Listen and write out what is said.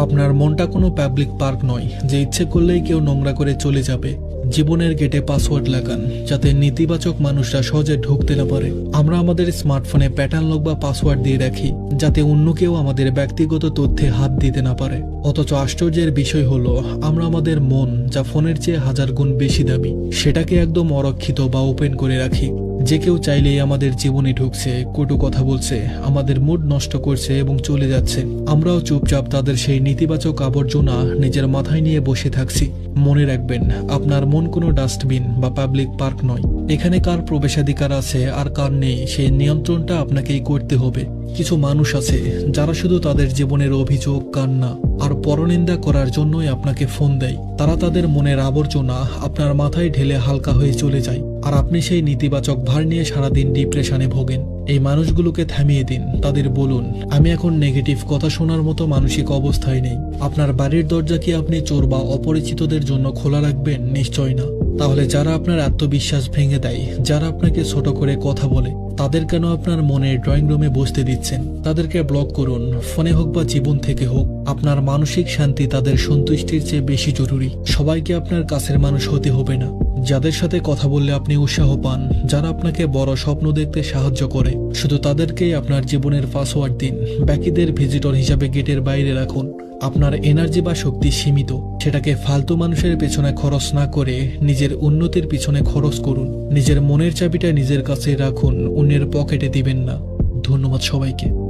আপনার মনটা কোনো পাবলিক পার্ক নয় যে ইচ্ছে করলেই কেউ নোংরা করে চলে যাবে। জীবনের গেটে পাসওয়ার্ড লাগান যাতে নেতিবাচক মানুষরা সহজে ঢুকতে না পারে। আমরা আমাদের স্মার্টফোনে প্যাটার্ন লক বা পাসওয়ার্ড দিয়ে রাখি যাতে অন্য কেউ আমাদের ব্যক্তিগত তথ্যে হাত দিতে না পারে। অথচ আশ্চর্যের বিষয় হলো আমরা আমাদের মন, যা ফোনের চেয়ে 1000 গুণ বেশি দামি, সেটাকে একদম অরক্ষিত বা ওপেন করে রাখি। যে কেউ চাইলেই আমাদের জীবনে ঢুকছে, কটু কথা বলছে, আমাদের মুড নষ্ট করছে এবং চলে যাচ্ছে। আমরাও চুপচাপ তাদের সেই নেতিবাচক আবর্জনা নিজের মাথায় নিয়ে বসে থাকছি। মনে রাখবেন, আপনার মন কোনো ডাস্টবিন বা পাবলিক পার্ক নয়। এখানে কার প্রবেশাধিকার আছে আর কার নেই সেই নিয়ন্ত্রণটা আপনাকেই করতে হবে। কিছু মানুষ আছে যারা শুধু তাদের জীবনের অভিযোগ, কান্না আর পরনিন্দা করার জন্যই আপনাকে ফোন দেয়। তারা তাদের মনের আবর্জনা আপনার মাথায় ঢেলে হালকা হয়ে চলে যায়, আর আপনি সেই নেতিবাচক ভার নিয়ে সারাদিন ডিপ্রেশনে ভোগেন। এই মানুষগুলোকে থামিয়ে দিন, তাদের বলুন, আমি এখন নেগেটিভ কথা শোনার মতো মানসিক অবস্থায় নেই। আপনার বাড়ির দরজা কি আপনি চোর বা অপরিচিতদের জন্য খোলা রাখবেন? নিশ্চয় না। তাহলে যারা আপনার আত্মবিশ্বাস ভেঙে দেয়, যারা আপনাকে ছোট করে কথা বলে, তাদের কেন আপনার মনের ড্রয়িং রুমে বসতে দিচ্ছেন? তাদেরকে ব্লক করুন, ফোনে হোক বা জীবন থেকে হোক। আপনার মানসিক শান্তি তাদের সন্তুষ্টির চেয়ে বেশি জরুরি। সবাইকে আপনার কাছের মানুষ হতে হবে না। যাদের সাথে কথা বললে আপনি উৎসাহ পান, যারা আপনাকে বড় স্বপ্ন দেখতে সাহায্য করে, শুধু তাদেরকেই আপনার জীবনের পাসওয়ার্ড দিন। বাকিদের ভিজিটর হিসাবে গেটের বাইরে রাখুন। আপনার এনার্জি বা শক্তি সীমিত, সেটাকে ফালতু মানুষের পেছনে খরচ না করে নিজের উন্নতির পিছনে খরচ করুন। নিজের মনের চাবিটা নিজের কাছে রাখুন, অন্যের পকেটে দিবেন না। ধন্যবাদ সবাইকে।